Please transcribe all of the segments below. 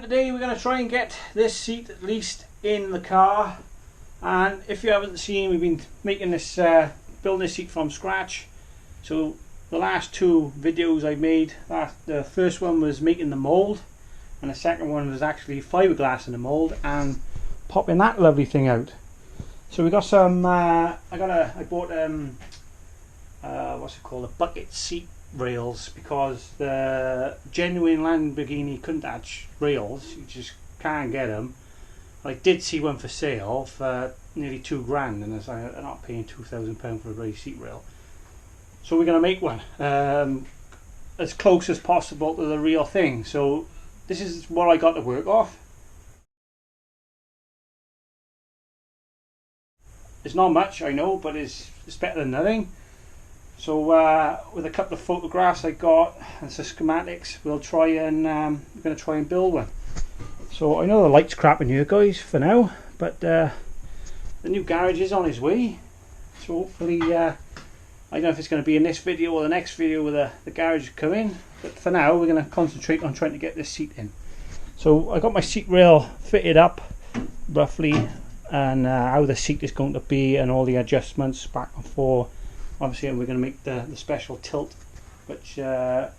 today we're going to try and get this seat at least in the car. And if you haven't seen, we've been making this, building this seat from scratch. So the last two videos I made, the first one was making the mould, and the second one was actually fiberglass in the mould and popping that lovely thing out. So we got some, I bought what's it called, a bucket seat rails, because the genuine Lamborghini countach rails, you just can't get them. I did see one for sale for nearly £2 grand, and I'm not paying £2,000 for a raised seat rail. So we're going to make one as close as possible to the real thing. So this is what I got to work off. It's not much, I know, but it's better than nothing. So with a couple of photographs I got and some schematics, we're going to try and build one. So I know the light's crap in here, guys, for now, but the new garage is on his way. So hopefully, I don't know if it's going to be in this video or the next video where the garage coming. But for now, we're going to concentrate on trying to get this seat in. So I got my seat rail fitted up roughly, and how the seat is going to be and all the adjustments back and forth. Obviously we're going to make the special tilt, which I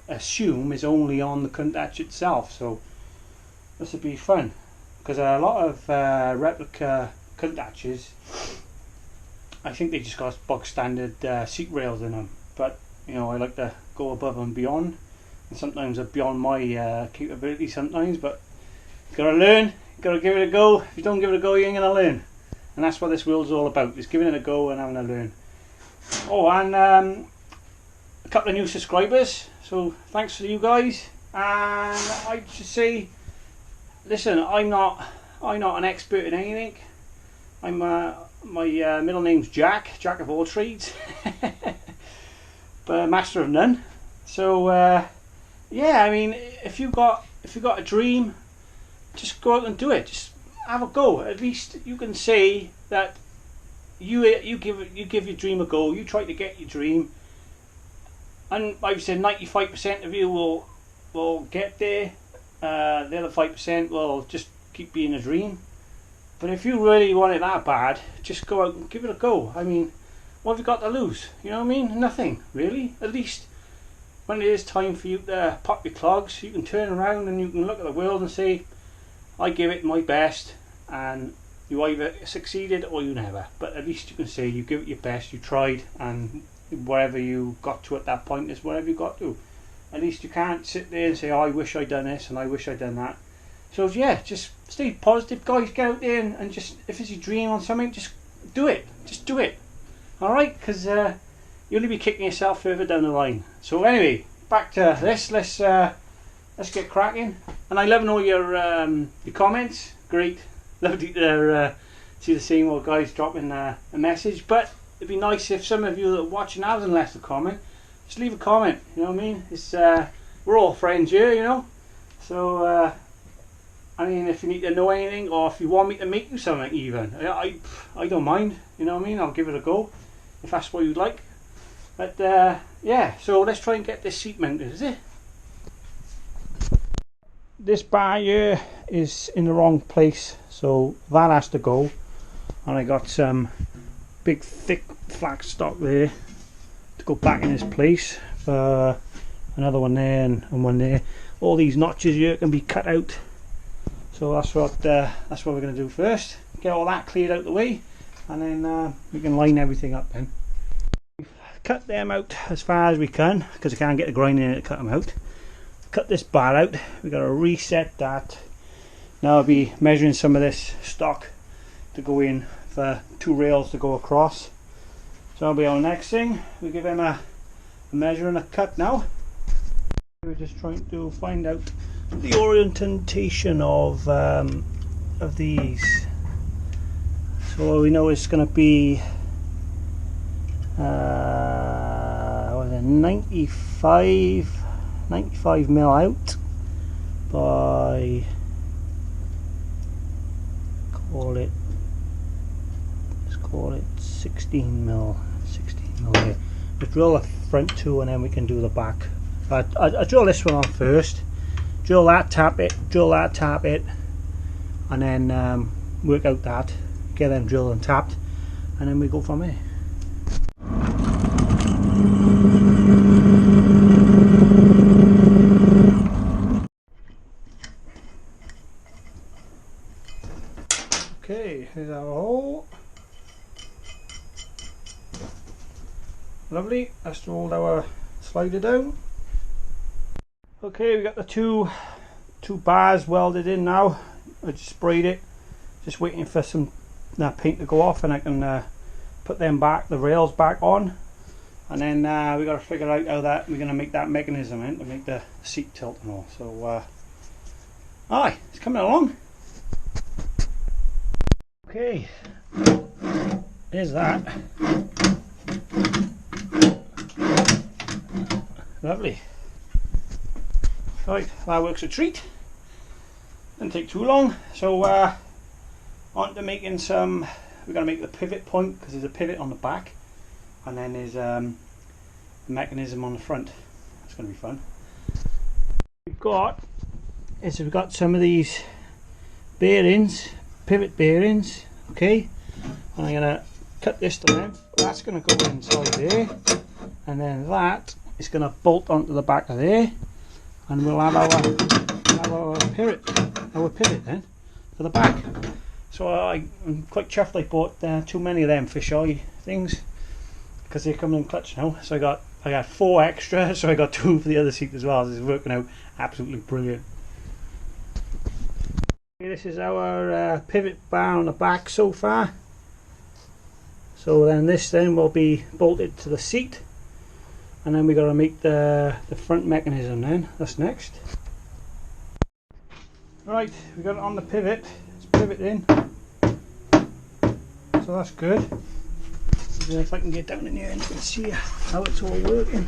assume is only on the countach itself. So this will be fun, because a lot of replica countaches, I think they just got bog standard seat rails in them, but you know, I like to go above and beyond, and sometimes they're beyond my capability sometimes, but you gotta learn, you gotta give it a go. If you don't give it a go, you ain't gonna learn. And that's what this wheel's all about, is giving it a go and having a learn. Oh, and a couple of new subscribers, so thanks for you guys. And I should say, listen, I'm not an expert in anything. I'm my middle name's Jack of all trades, but master of none. So yeah, I mean, if you got a dream, just go out and do it. Just have a go. At least you can say that you give your dream a go. You try to get your dream, and I've said 95% of you will get there. The other 5% will just keep being a dream. But if you really want it that bad, just go out and give it a go. I mean, what have you got to lose? You know what I mean? Nothing really. At least when it is time for you to pop your clogs, you can turn around and you can look at the world and say, I give it my best, and you either succeeded or you never. But at least you can say you give it your best, you tried, and whatever you got to at that point is whatever you got to. At least you can't sit there and say, oh, I wish I'd done this and I wish I'd done that. So yeah, just stay positive, guys. Get out there and just, if it's your dream on something, just do it. Just do it. Alright, because you'll only be kicking yourself further down the line. So anyway, back to this. Let's get cracking. And I love all your comments. Great, love to see the same old guys dropping a message. But it'd be nice if some of you that are watching haven't left a comment, just leave a comment. You know what I mean? It's we're all friends here, you know. So I mean, if you need to know anything, or if you want me to make you something, even I don't mind. You know what I mean? I'll give it a go if that's what you'd like. But yeah, so let's try and get this seat mounted. Is it? This bar here is in the wrong place, so that has to go. And I got some big thick flat stock there to go back in this place. Another one there and one there. All these notches here can be cut out. So that's what we're going to do first. Get all that cleared out the way, and then we can line everything up then. We've cut them out as far as we can, because I can't get the grinding in to cut them out. Cut this bar out. We've got to reset that. Now I'll be measuring some of this stock to go in for 2 rails to go across. So that'll be our next thing. We give him a measure and a cut now. We're just trying to find out the orientation of these. So we know it's going to be 95 mil out by, let's call it 16 mil here. We drill the front two and then we can do the back. I drill this one on first, drill that, tap it, drill that, tap it, and then work out that, get them drilled and tapped, and then we go from there. Okay, here's our hole. Lovely, that's rolled our slider down. Okay, we got the two bars welded in now. I just sprayed it, just waiting for some paint to go off, and I can put them back, the rails back on, and then we got to figure out how that we're going to make that mechanism in to make the seat tilt and all. So aye, it's coming along. Okay, here's that. Lovely. Right, that works a treat. Didn't take too long. So on to making some. We're going to make the pivot point, because there's a pivot on the back, and then there's the mechanism on the front. It's going to be fun. We've got some of these bearings, pivot bearings. Okay, and I'm going to cut this to length. That's going to go inside there, and then that is going to bolt onto the back of there, and we'll have our pivot then for the back. So I'm quite chuffed I bought too many of them fisheye things, because they come in clutch now. So I got 4 extra, so I got 2 for the other seat as well. This is working out absolutely brilliant. Okay, this is our pivot bar on the back so far. So then this then will be bolted to the seat, and then we got to make the front mechanism then. That's next. Right, we got it on the pivot. It's pivot in. So that's good. And if I can get down in here and you can see how it's all working.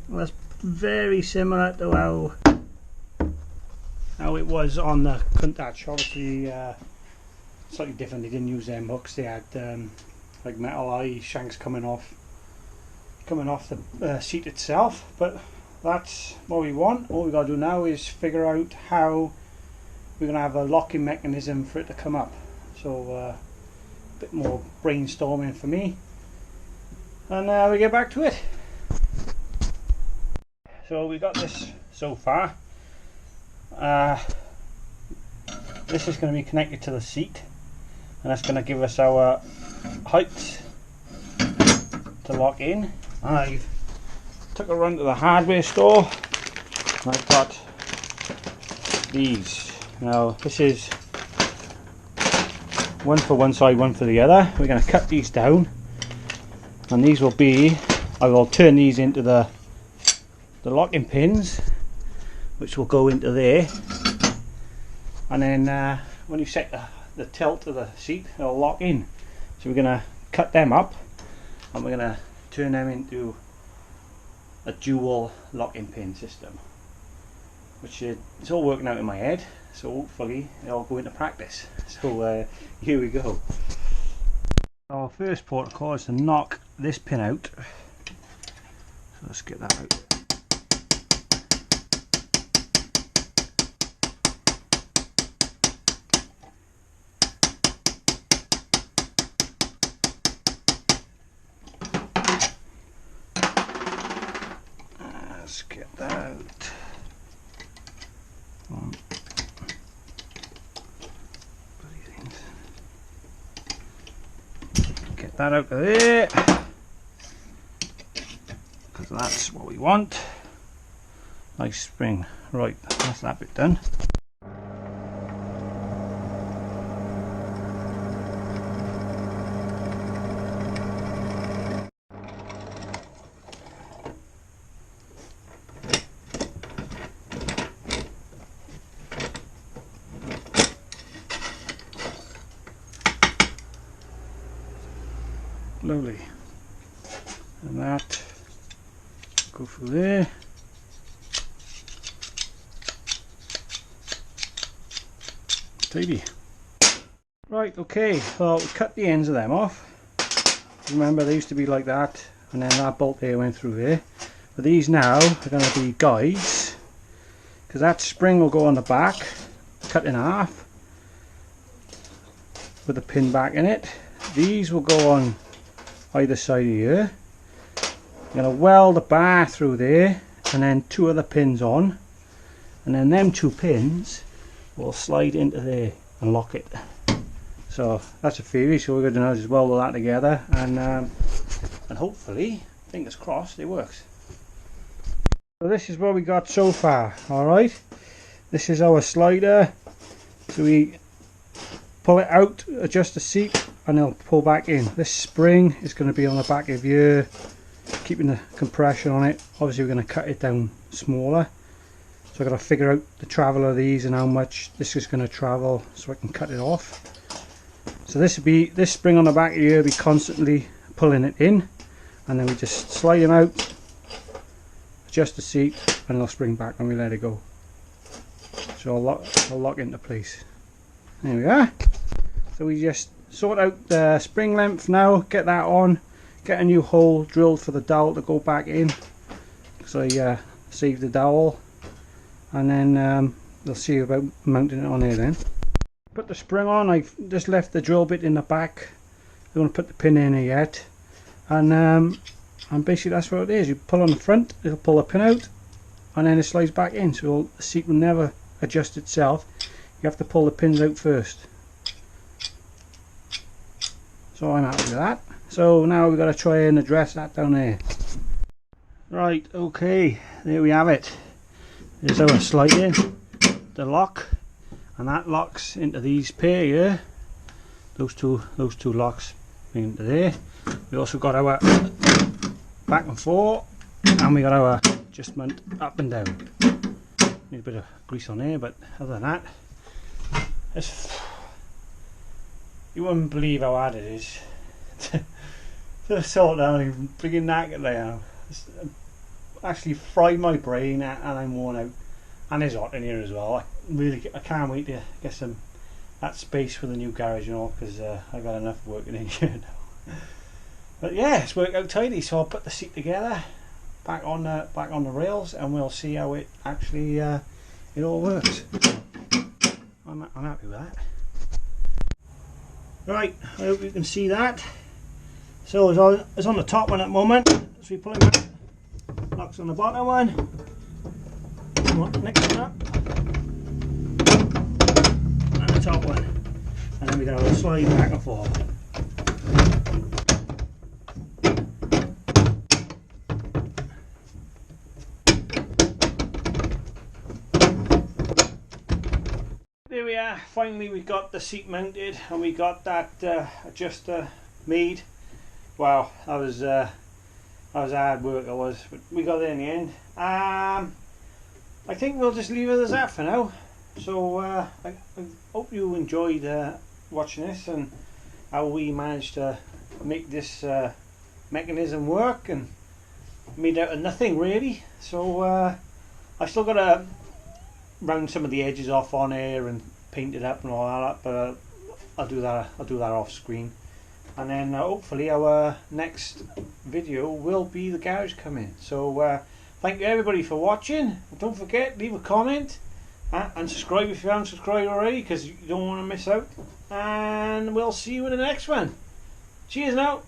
Well, that's very similar to how it was on the countach. Obviously slightly different. They didn't use them hooks. They had like metal eye shanks coming off the seat itself, but that's what we want. All we got to do now is figure out how we're going to have a locking mechanism for it to come up. So a bit more brainstorming for me, and we get back to it. So we got this so far. This is going to be connected to the seat, and that's going to give us our height to lock in. I took a run to the hardware store, and I've got these. Now this is one for one side, one for the other. We're going to cut these down, and these will be, I will turn these into the locking pins, which will go into there, and then when you set the tilt of the seat, it'll lock in. So we're going to cut them up, and we're going to turn them into a dual locking pin system, which it's all working out in my head, so hopefully it'll go into practice. So here we go. Our first port of call is to knock this pin out, so let's get that out. Let's get that out. Get that out of there, because that's what we want. Nice spring. Right, that's that bit done. Lovely. And that go through there. Tidy. Right, okay, well we cut the ends of them off. Remember they used to be like that, and then that bolt there went through there. But these now are going to be guides because that spring will go on the back, cut in half with the pin back in it. These will go on either side of here. I'm going to weld the bar through there and then 2 other pins on, and then them 2 pins will slide into there and lock it. So that's a theory, so we're going to now just weld all that together, and hopefully, fingers crossed, it works. So this is what we got so far. Alright, this is our slider. So we pull it out, adjust the seat, and it'll pull back in. This spring is going to be on the back of here, keeping the compression on it. Obviously we're going to cut it down smaller, so I've got to figure out the travel of these and how much this is going to travel so I can cut it off. So this spring on the back of here will be constantly pulling it in, and then we just slide them out, adjust the seat, and it'll spring back when we let it go. So I'll lock into place. There we are. So we just sort out the spring length now, get that on, get a new hole drilled for the dowel to go back in, so I saved the dowel, and then we'll see about mounting it on here then. Put the spring on. I've just left the drill bit in the back. I don't want to put the pin in here yet, and basically that's what it is. You pull on the front, it'll pull the pin out, and then it slides back in, so the seat will never adjust itself. You have to pull the pins out first. So I'm happy with that. So now we've got to try and address that down there. Right, okay, there we have it. There's our slider, the lock, and that locks into these pair here. Those two locks into there. We also got our back and forth, and we got our adjustment up and down. Need a bit of grease on there, but other than that, you wouldn't believe how hard it is to sort down and freaking knackered I am. It's actually fried my brain, and I'm worn out, and it's hot in here as well. I can't wait to get that space for the new garage, you know, because I got enough working in here now. But yeah, it's worked out tidy. So I'll put the seat together, back on the rails, and we'll see how it actually it all works. I'm happy with that. Right, I hope you can see that. So it's on the top one at the moment. So we pull it back. Locks on the bottom one. Next one up. And the top one. And then we got a slide back and forth. There we are. Finally we got the seat mounted, and we got that adjuster made. Wow, that was hard work, it was, but we got it in the end. I think we'll just leave it as that for now. So I hope you enjoyed watching this and how we managed to make this mechanism work, and made out of nothing really. So I still got to round some of the edges off on here and paint it up and all that, but I'll do that off screen. And then hopefully our next video will be the garage coming. So thank you everybody for watching. Don't forget, leave a comment and subscribe if you haven't subscribed already, because you don't want to miss out. And we'll see you in the next one. Cheers now.